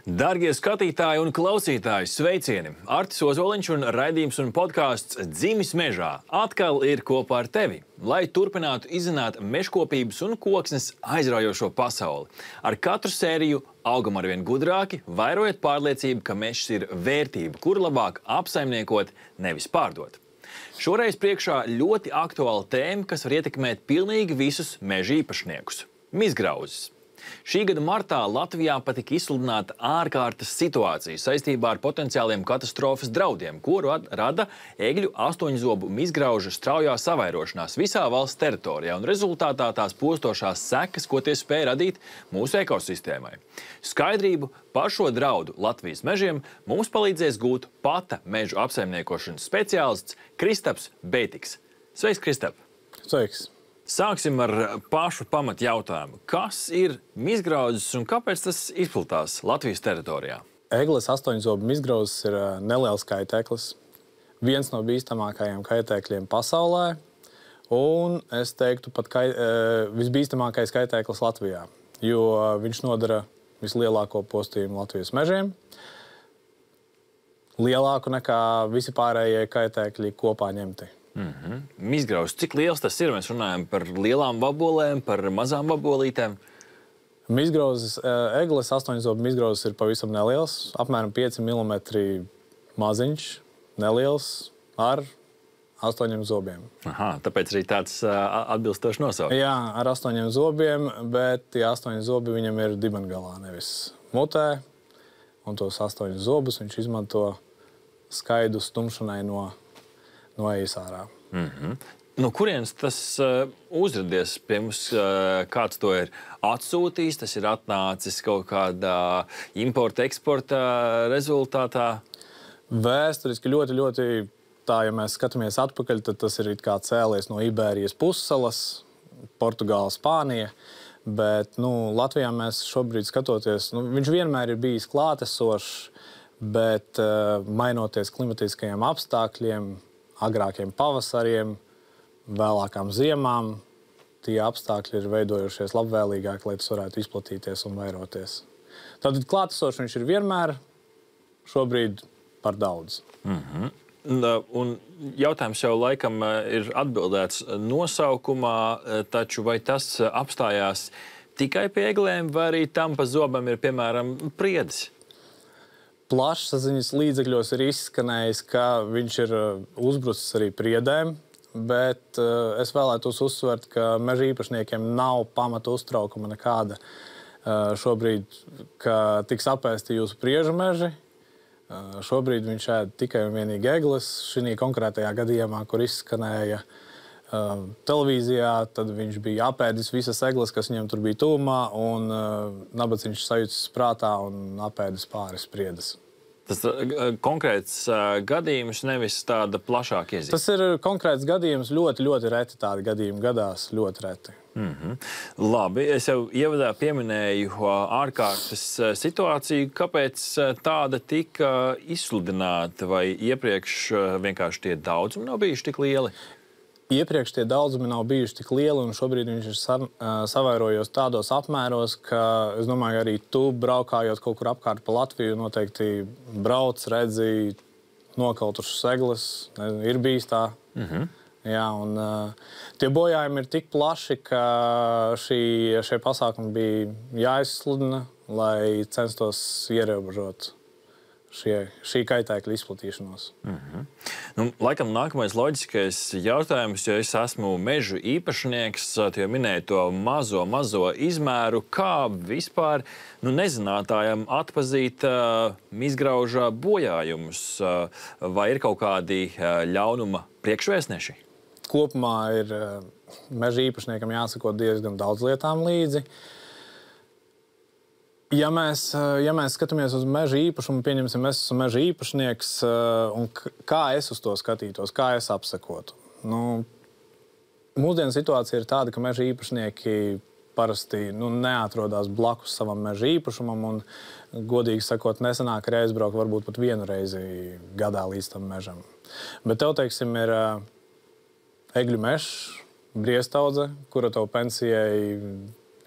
Dargie skatītāji un klausītāji, sveicieni! Artis Ozoliņš un raidījums un podkāsts Dzimis mežā atkal ir kopā ar tevi, lai turpinātu izzināt mežkopības un koksnes aizraujošo pasauli. Ar katru sēriju augam arvien gudrāki, vairojot pārliecību, ka mežs ir vērtība, kur labāk apsaimniekot, nevis pārdot. Šoreiz priekšā ļoti aktuāla tēma, kas var ietekmēt pilnīgi visus meža īpašniekus – mizgrauzes. Šī gada martā Latvijā patika izsludināta ārkārtas situācija saistībā ar potenciāliem katastrofas draudiem, ko rada egļu astoņzobu mizgraužu straujā savairošanās visā valsts teritorijā un rezultātā tās postošās sekas, ko tie spēja radīt mūsu ekosistēmai. Skaidrību par šo draudu Latvijas mežiem mums palīdzēs gūt Pata mežu apsaimniekošanas speciālists Kristaps Beitiks. Sveiks, Kristap! Sveiks! Sāksim ar pašu pamat jautājumu. Kas ir mizgrauzes un kāpēc tas izplatās Latvijas teritorijā? Egles astoņzobu mizgrauzes ir neliels kaitēklis. Viens no bīstamākajiem kaitēkļiem pasaulē. Un es teiktu pat visbīstamākais kaitēklis Latvijā, jo viņš nodara vislielāko postījumu Latvijas mežiem. Lielāku nekā visi pārējie kaitēkļi kopā ņemti. Mizgrauzes, cik liels tas ir? Mēs runājam par lielām vabolēm, par mazām vabolītēm. Mizgrauzes, egles astoņzobu mizgrauzes ir pavisam neliels, apmēram 5 mm maziņš, neliels, ar 8 zobiem. Aha, tāpēc arī tāds atbilstošs nosaukums. Jā, ar 8 zobiem, bet tie 8 zobi viņam ir dibengalā, nevis mutē. Un tos 8 zobus viņš izmanto skaidu stumšanai no ejas ārā. No kurienes tas uzradies pie mums? Kāds to ir atsūtījis? Tas ir atnācis kaut kādā importa-eksporta rezultātā? Vēsturiski ļoti tā, ja mēs skatāmies atpakaļ, tad tas ir it kā cēlies no Ibērijas pussalas, Portugāla, Spānija. Bet Latvijā mēs šobrīd skatoties, viņš vienmēr ir bijis klātesošs, bet mainoties klimatiskajiem apstākļiem, agrākiem pavasariem, vēlākām ziemām, tie apstākļi ir veidojušies labvēlīgāk, lai tas varētu izplatīties un vairoties. Tātad klātesošs viņš ir vienmēr, šobrīd par daudz. Un jautājums jau laikam ir atbildēts nosaukumā, taču vai tas apstājās tikai pie eglēm, vai arī tam pa zobam ir, piemēram, priedis? Plašsaziņas līdzekļos ir izskanējis, ka viņš ir uzbrucis arī priedēm, bet es vēlētos uzsvert, ka meža īpašniekiem nav pamata uztraukuma nekāda šobrīd, ka tiks apēsti jūsu priežu meži. Šobrīd viņš ēd tikai un vienīgi egles. Šī konkrētajā gadījumā, kur izskanēja televīzijā, tad viņš bija apēdis visas egles, kas viņam tur bija tuvumā, un nabadziņš sajūtas prātā un apēdis pāris priedes. Tas konkrēts gadījums, nevis tāda plašāka iezīme? Tas ir konkrēts gadījums, ļoti reti tādi gadījumi gadās, ļoti reti. Labi, es jau ievadā pieminēju ārkārtas situāciju. Kāpēc tāda tika izsludināta, vai iepriekš vienkārši tie daudzumi nav bijuši tik lieli? Iepriekš tie daudzumi nav bijuši tik lieli, un šobrīd viņš ir savairojos tādos apmēros, ka, es domāju, arī tu, braukājot kaut kur apkārt pa Latviju, noteikti brauc, redzi nokautušas egles, ir bijis tā. Jā, un tie bojājumi ir tik plaši, ka šie pasākumi bija jāizsludina, lai censtos ierobežot šī kaitēkļa izplatīšanos. Laikam nākamais loģiskais jautājums, jo es esmu mežu īpašnieks, tu jau minēji to mazo izmēru, kā vispār nezinātājam atpazīt mizgrauža bojājumus, vai ir kaut kādi ļaunuma priekšvēstneši? Kopumā ir meža īpašniekam jāsako diezgan daudz lietām līdzi. Ja mēs skatāmies uz meža īpašumu, pieņemsim, es esmu meža īpašnieks, un kā es uz to skatītos, kā es apsakotu? Mūsdienu situācija ir tāda, ka meža īpašnieki parasti neatrodās blakus savam meža īpašumam, un, godīgi sakot, nesanāk arī aizbraukt varbūt pat vienu reizi gadā līdz tam mežam. Bet tev, teiksim, ir egļu mežs, briestaudze, kura tev pensijai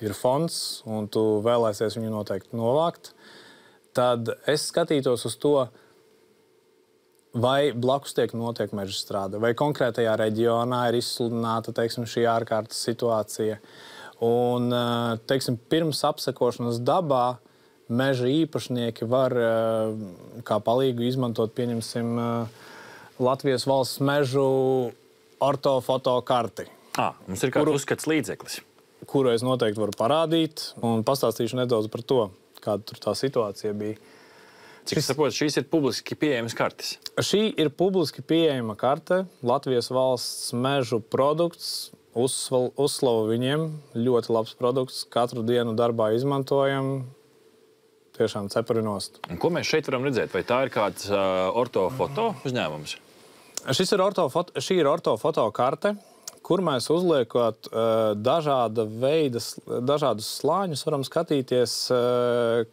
ir fonds, un tu vēlēsies viņu noteikti novākt. tad es skatītos uz to, vai blakus notiek meža strāde, vai konkrētajā reģionā ir izsludināta, teiksim, šī ārkārtas situācija. Un, teiksim, pirms apsekošanas dabā meža īpašnieki var kā palīgu izmantot, pieņemsim, Latvijas valsts mežu ortofoto karti. Mums ir kāds uzskats līdzeklis. Kuru es noteikti varu parādīt, un pastāstīšu nedaudz par to, kāda tur tā situācija bija. Cik saprotu, šīs ir publiski pieejamas kartes? Šī ir publiski pieejama karte, Latvijas valsts mežu produkts, uzslavu viņiem, ļoti labs produkts, katru dienu darbā izmantojam, tiešām cepurinost. Un ko mēs šeit varam redzēt? Vai tā ir kāds ortofoto uzņēmums? Šī ir ortofoto karte, kur mēs uzliekot dažādus slāņus, varam skatīties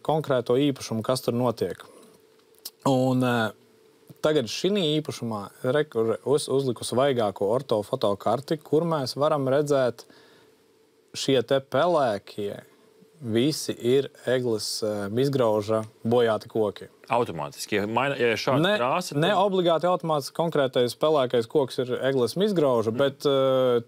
konkrēto īpašumu, kas tur notiek. Un tagad šī īpašumā uzliku svaigāko ortofoto karti, kur mēs varam redzēt šie te pelēkie. Visi ir egles mizgrauža bojāti koki. Automātiski, ja šāda krāsa... Ne obligāti automātiski konkrētais pelēkais koks ir egles mizgrauža, bet,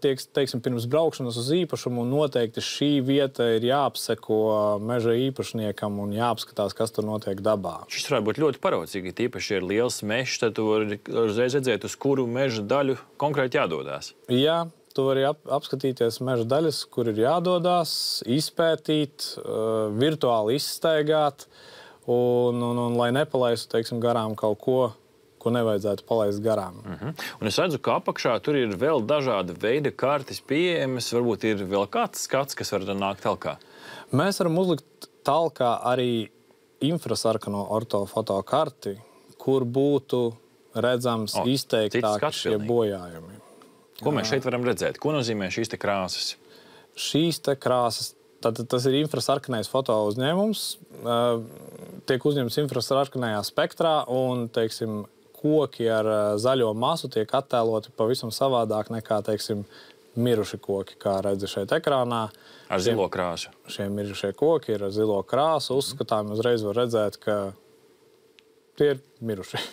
teiksim, pirms braukšanas uz īpašumu noteikti šī vieta ir jāapseko meža īpašniekam un jāapskatās, kas tur notiek dabā. Šis varētu būt ļoti paraudzīgi, tīpaši ir liels mežs, tad tu vari uzreiz redzēt, uz kuru meža daļu konkrēti jādodās. Jā. Tu vari apskatīties meža daļas, kur ir jādodās, izpētīt, virtuāli izstaigāt, un lai nepalaistu, teiksim, garām kaut ko, ko nevajadzētu palaist garām. Un es redzu, ka apakšā tur ir vēl dažāda veida kartes pieejamas. Varbūt ir vēl kāds skats, kas var nākt talkā? Mēs varam uzlikt talkā arī infrasarkano ortofoto karti, kur būtu redzams izteiktāk šie bojājumi. Ko mēs šeit varam redzēt? Ko nozīmē šīs te krāsas? Šīs te krāsas, tas ir infrasarkanais foto uzņēmums. Tiek uzņemts infrasarkanajā spektrā un, teiksim, koki ar zaļo masu tiek attēloti pavisam savādāk nekā, teiksim, miruši koki, kā redzi šeit ekrānā. Ar zilo krāsu. Šie mirušie koki ir ar zilo krāsu. Uzskatām, uzreiz var redzēt, ka tie ir miruši.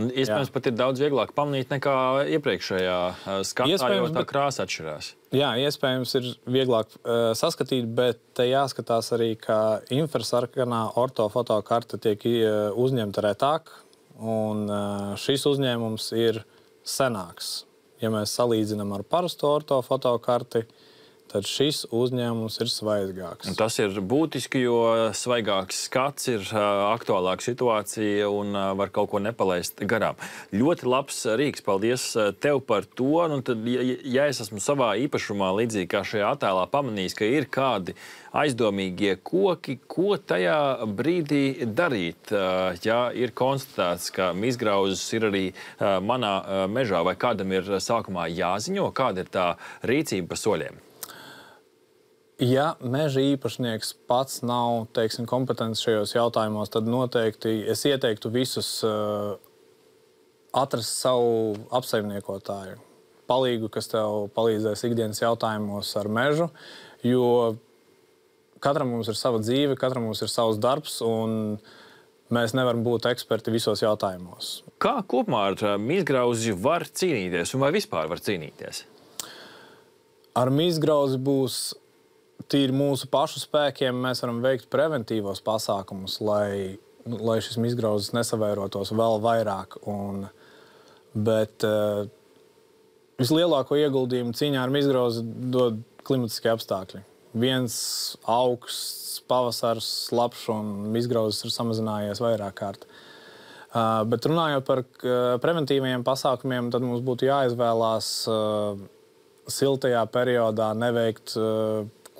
Iespējams, pat ir daudz vieglāk pamanīt nekā iepriekšējā skatā, jo tā krāsa atšķirās. Jā, iespējams ir vieglāk saskatīt, bet te jāskatās arī, ka infrasarkanā ortofoto karte tiek uzņemta retāk, un šis uzņēmums ir senāks. Ja mēs salīdzinām ar parasto ortofoto karti, tad šis uzņēmums ir svaigāks. Un tas ir būtiski, jo svaigāks skats ir aktuālāka situācija un var kaut ko nepalaist garām. Ļoti labs rīks, paldies tev par to. Nu, tad, ja es esmu savā īpašumā līdzīgi kā šajā attēlā pamanījis, ka ir kādi aizdomīgie koki, ko tajā brīdī darīt, ja ir konstatēts, ka mizgrauzes ir arī manā mežā, vai kādam ir sākumā jāziņo, kāda ir tā rīcība pa soļiem? Ja meža īpašnieks pats nav, teiksim, kompetents šajos jautājumos, tad noteikti es ieteiktu visus atrast savu apsaimniekotāju, palīgu, kas tev palīdzēs ikdienas jautājumos ar mežu, jo katram mums ir sava dzīve, katram mums ir savs darbs, un mēs nevaram būt eksperti visos jautājumos. Kā kopumā ar mizgrauzi var cīnīties, un vai vispār var cīnīties? Ar mizgrauzi būs tīri mūsu pašu spēkiem. Mēs varam veikt preventīvos pasākumus, lai šis mizgrauzes nesavairotos vēl vairāk. Bet vislielāko ieguldījumu cīņā ar mizgrauzi dod klimatiskie apstākļi. Viens augsts pavasars, slapjš, un mizgrauzes ir samazinājies vairāk kārt. Bet runājot par preventīviem pasākumiem, tad mums būtu jāizvēlās siltajā periodā neveikt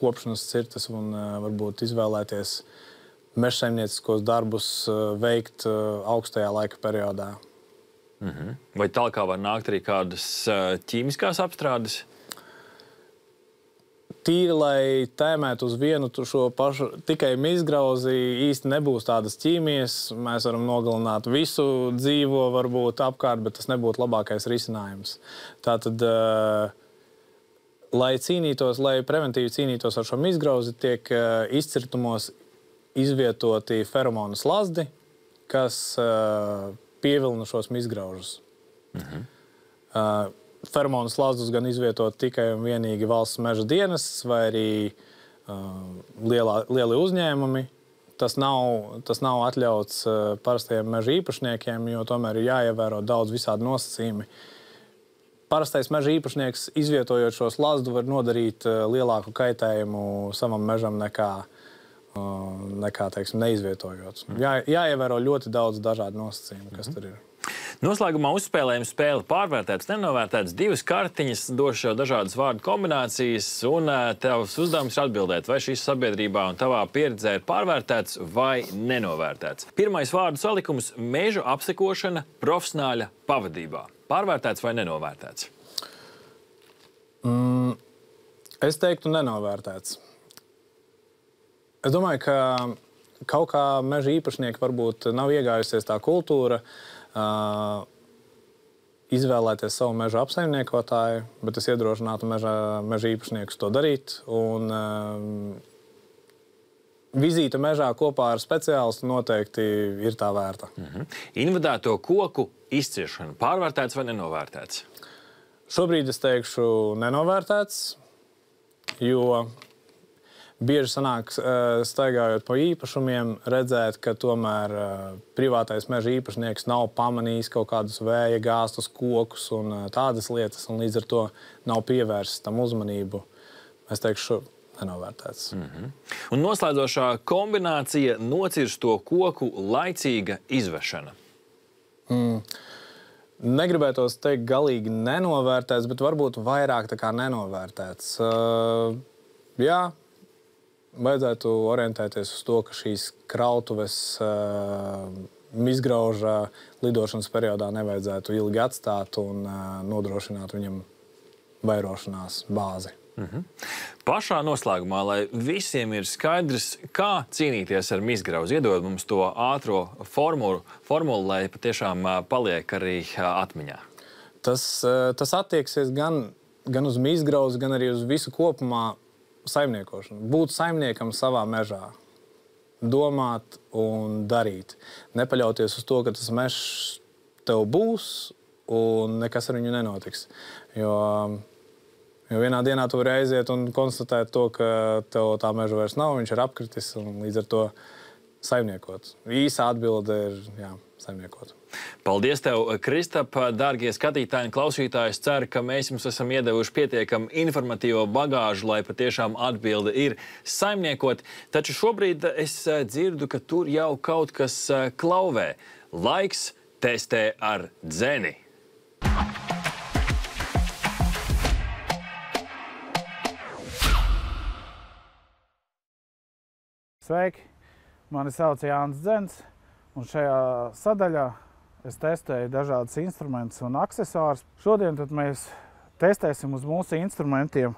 kopšanas cirtas un varbūt izvēlēties mežsaimnieciskos darbus veikt augstajā laika periodā. Vai talkā var nākt arī kādas ķīmiskās apstrādes? Tīri, lai tēmētu uz vienu šo pašu tikai mizgrauzi, īsti nebūs tādas ķīmijas. Mēs varam nogalināt visu dzīvo, varbūt apkārt, bet tas nebūtu labākais risinājums. Tātad, lai preventīvi cīnītos ar šo mizgrauzi, tiek izcirtumos izvietoti feromonu slazdi, kas pievilina šos mizgraužus. Feromonu slazdus gan izvietot tikai un vienīgi valsts meža dienestas vai arī lieli uzņēmumi. Tas nav atļauts parastajiem meža īpašniekiem, jo tomēr ir jāievēro daudz visādi nosacījumi. Parastais meža īpašnieks, izvietojot šo slazdu, var nodarīt lielāku kaitējumu savam mežam nekā teiksim, neizvietojot. Jāievēro ļoti daudz dažādu nosacījumu, kas tur ir. Noslēgumā uzspēlējam spēli pārvērtētas, nenovērtētas, 2 kartiņas, došu jau dažādas vārdu kombinācijas, un tavs uzdevums ir atbildēt, vai šīs sabiedrībā un tavā pieredzē ir pārvērtēts vai nenovērtēts. Pirmais vārdu salikums – mežu apsekošana profesionāļa pavadībā. Pārvērtēts vai nenovērtēts? Es teiktu nenovērtēts. Es domāju, ka kaut kā meža īpašnieki varbūt nav iegājusies tā kultūra, izvēlēties savu meža apsaimniekotāju, bet es iedrošinātu meža īpašniekus to darīt. Un vizīte mežā kopā ar speciālistu noteikti ir tā vērta. Invadēto koku izciešana – pārvērtēts vai nenovērtēts? Šobrīd es teikšu nenovērtēts, jo bieži sanāk, staigājot pa īpašumiem, redzēt, ka tomēr privātais meža īpašnieks nav pamanījis kaut kādus vēja gāstus kokus un tādas lietas, un līdz ar to nav pievērsis tam uzmanību. Es teikšu, nenovērtēts. Un noslēdzošā kombinācija – nocirsto koku laicīga izvešana. Negribētos teikt galīgi nenovērtēts, bet varbūt vairāk tā kā nenovērtēts. Jā, vajadzētu orientēties uz to, ka šīs krautuves mizgrauža lidošanas periodā nevajadzētu ilgi atstāt un nodrošināt viņam vairošanās bāzi. Pašā noslēgumā, lai visiem ir skaidrs, kā cīnīties ar mizgrauzi, iedod mums to ātro formulu, lai patiešām paliek arī atmiņā. Tas attieksies gan uz mizgrauzi, gan arī uz visu kopumā saimniekošanu. Būt saimniekam savā mežā. Domāt un darīt. Nepaļauties uz to, ka tas mežs tev būs un nekas ar viņu nenotiks. Jo vienā dienā tu vari aiziet un konstatēt to, ka tev tā meža vairs nav, viņš ir apkritis un līdz ar to saimniekot. Īsā atbilde ir, jā, saimniekot. Paldies tev, Kristap, dārgie skatītāji un klausītāji. Es ceru, ka mēs jums esam iedevuši pietiekam informatīvo bagāžu, lai patiešām atbilde ir saimniekot. Taču šobrīd es dzirdu, ka tur jau kaut kas klauvē. Laiks testē ar dzeni. Sveiki! Mani sauc Jānis Dzens, un šajā sadaļā es testēju dažādas instrumentus un aksesuārus. Šodien tad mēs testēsim uz mūsu instrumentiem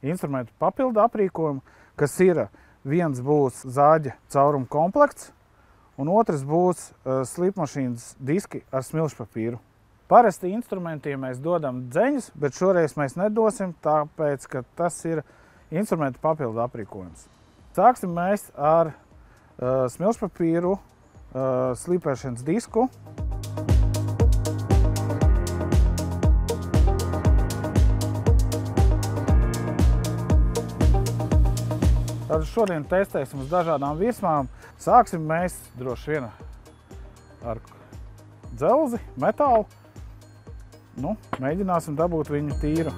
instrumentu papildu aprīkojumu, kas ir viens būs zāģa cauruma komplekts, un otrs būs slīpmašīnas diski ar smilšpapīru. Parasti instrumentiem mēs dodam dzeņus, bet šoreiz mēs nedosim, tāpēc, ka tas ir instrumentu papildu aprīkojums. Sāksim mēs ar smilšpapīru slīpēšanas disku. Tad šodien testēsim uz dažādām virsmām. Sāksim mēs droši vien ar dzelzi, metālu. Mēģināsim dabūt viņu tīru.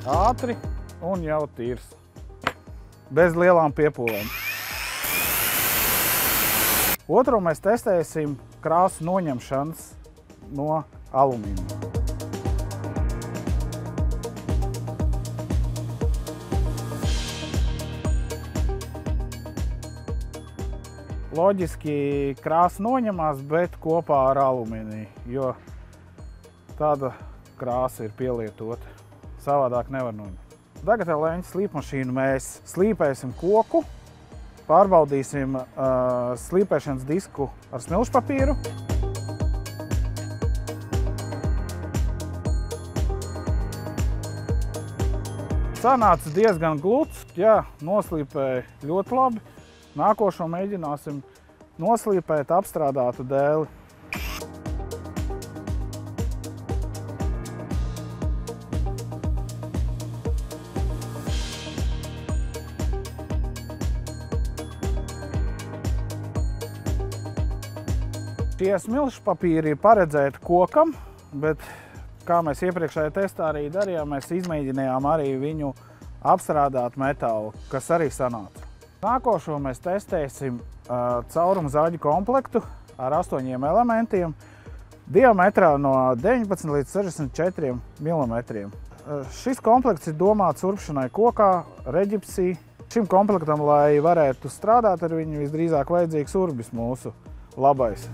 Ātri un jau tīrs. Bez lielām piepūlēm. Otro mēs testēsim krāsu noņemšanas no alumīnija. Loģiski krāsa noņemās, bet kopā ar alumīniju, jo tāda krāsa ir pielietota. Savādāk nevar noņemt. Tagad ar leņķa slīpmašīnu mēs slīpēsim koku pārbaudīsim slīpēšanas disku ar smilšpapīru. Sanāca diezgan gluds, jā, noslīpēja ļoti labi. Nākošo mēģināsim noslīpēt apstrādātu dēli. Šie smilšpapīri ir paredzēti kokam, bet kā mēs iepriekšējā testā arī darījām, mēs izmēģinājām arī viņu apstrādāt metālu, kas arī sanāca. Nākošo mēs testēsim caurumu zaļu komplektu ar 8 elementiem, diametrā no 19 līdz 64 mm. Šis komplekts ir domāts urpšanai kokā, reģipsī. Šim komplektam, lai varētu strādāt ar viņu, visdrīzāk vajadzīgs urbis mūsu labais.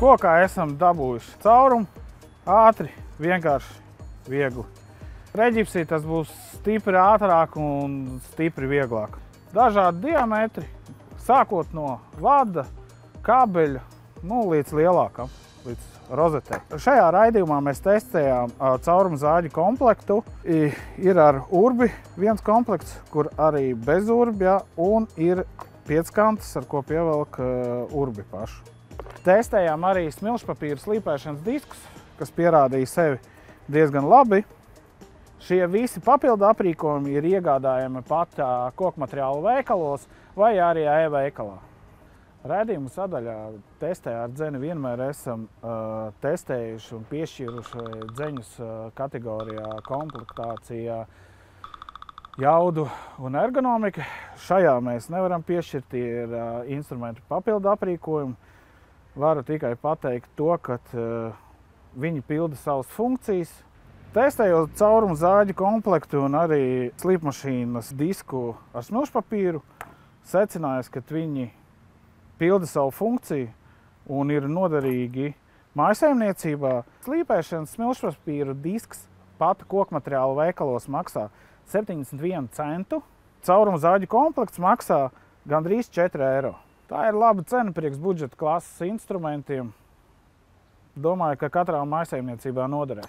Kokā esam dabūjuši caurumu, ātri, vienkārši, viegli. Reģipsī tas būs stipri ātrāk un stipri vieglāk. Dažādi diametri, sākot no vada, kabeļa, līdz lielākam, līdz rozetē. Šajā raidījumā mēs testējām caurumu zāģu komplektu. Ir ar urbi viens komplekts, kur arī bez urbja, un ir pieckantes, ar ko pievelk urbi pašu. Testējām arī smilšpapīra slīpēšanas diskus, kas pierādīja sevi diezgan labi. Šie visi papildu aprīkojumi ir iegādājami pat kokmateriālu veikalos vai arī e-veikalā. Raidījumu sadaļā testē ar dzeni vienmēr esam testējuši un piešķīruši dzeņus kategorijā komplektācijā jaudu un ergonomika. Šajā mēs nevaram piešķirt, ir instrumentu papildu aprīkojumi. Varu tikai pateikt to, ka viņi pilda savas funkcijas. Testējot caurumu zāģu komplektu un arī slīpmašīnas disku ar smilšpapīru, secinājās, ka viņi pilda savu funkciju un ir noderīgi mājsaimniecībā. Slīpēšanas smilšpapīru disks pat kokmateriālu veikalos maksā 71 centu. Caurumu zāģu komplekts maksā gandrīz 4 eiro. Tā ir laba cena priekš budžeta klases instrumentiem. Domāju, ka katrā mājsaimniecībā noderēs.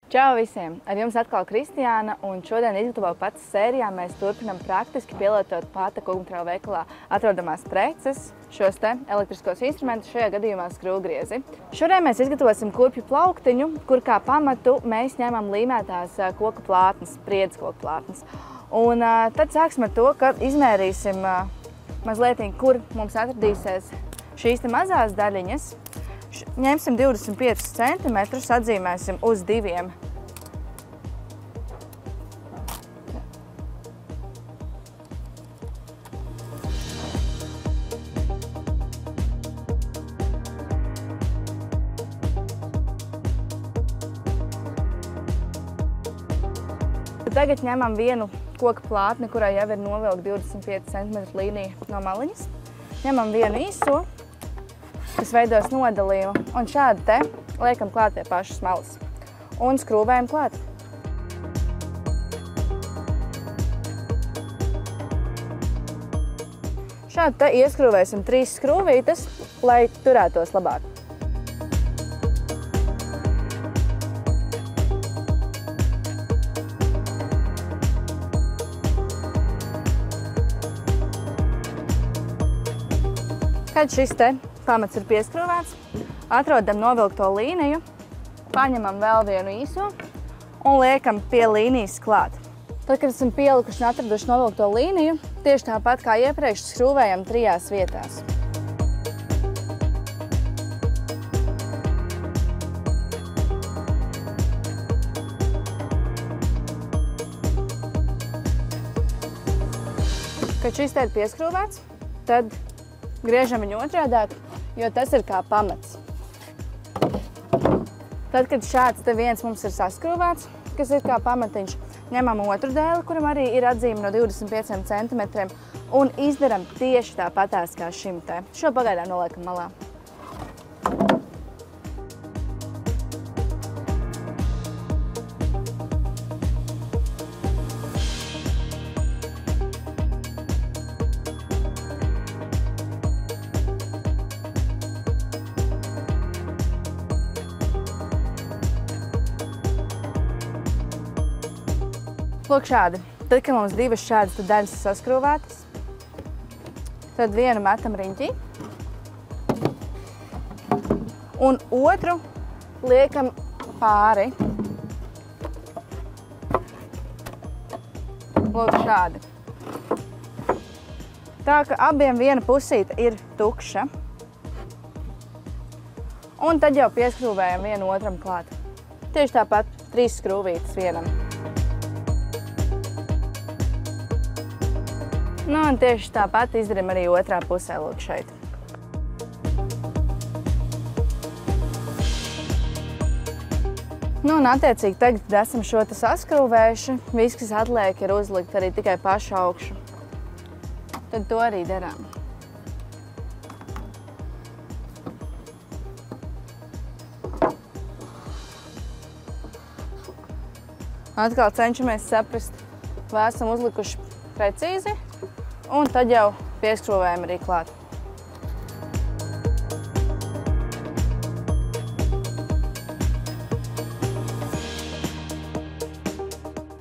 Čau visiem! Ar jums atkal Kristiāna, un šodien izgatavo pats sērijā mēs turpinam praktiski pielietot pata kokmateriālu veikalā atrodamās preces, šos te elektriskos instrumentus, šajā gadījumā skrūvgriezi. Šodien mēs izgatavosim kurpju plauktiņu, kur kā pamatu mēs ņemam līmētās koka plātnes, priedes koka plātnes. Un tad sāksim ar to, ka izmērīsim mazliet, kur mums atradīsies šīs te mazās daļiņas. Ņemsim 25 cm, atzīmēsim uz 2. Tagad ņemam vienu koka plātni, kurai jau ir novilkta 25 cm līnija no maliņas. Ņemam vienu īso, kas veidos nodalījumu, un šādi te liekam klāt pie pašas malas un skrūvējam klāt. Šādi te ieskrūvēsim 3 skrūvītes, lai turētos labāk. Kad šis te pamats ir pieskrūvēts, atrodam novilkto līniju, paņemam vēl vienu īso un liekam pie līnijas klāt. Tad, kad esam pielikuši un atraduši novilkto līniju, tieši tāpat kā iepriekš skrūvējam 3 vietās. Kad šis te ir pieskrūvēts, tad griežam viņu otrādāk, jo tas ir kā pamats. Tad, kad šāds te viens mums ir saskrūvēts, kas ir kā pamatiņš, ņemam otru dēli, kuram arī ir atzīme no 25 centimetriem, un izdaram tieši tāpatās kā šim te. Šo pagaidām noliekam malā. Lūk šādi. Tad, kad mums divas šādas daļas ir saskrūvētas, tad vienu metam riņķī un otru liekam pāri. Lūk šādi. Tā, ka abiem viena pusīte ir tukša. Un tad jau pieskrūvējam vienu otram klāt. Tieši tāpat 3 skrūvītes vienam. Nu, un tieši tāpat izdaram arī otrā pusē, lūk šeit. Nu, un attiecīgi tagad esam šo te saskrūvējuši. Viss, kas atliek, ir uzlikt arī tikai pašu augšu. Tad to arī darām. Atkal cenšamies saprast, vai esam uzlikuši precīzi. Un tad jau pieskrūvējam arī klāt.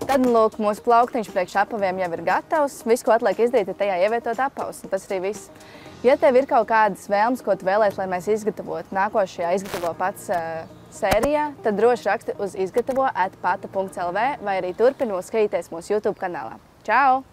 Tad, lūk, mūsu plauktiņš priekš apaviem jau ir gatavs. Viss, ko atliek izdarīt, ir tajā ievietot apavus, un tas arī viss. Ja tev ir kaut kādas vēlmes, ko tu vēlēs, lai mēs izgatavotu nākošajā izgatavo pats sērijā, tad droši raksti uz izgatavo@pata.lv vai arī turpini mūs skatīties mūsu YouTube kanālā. Čau!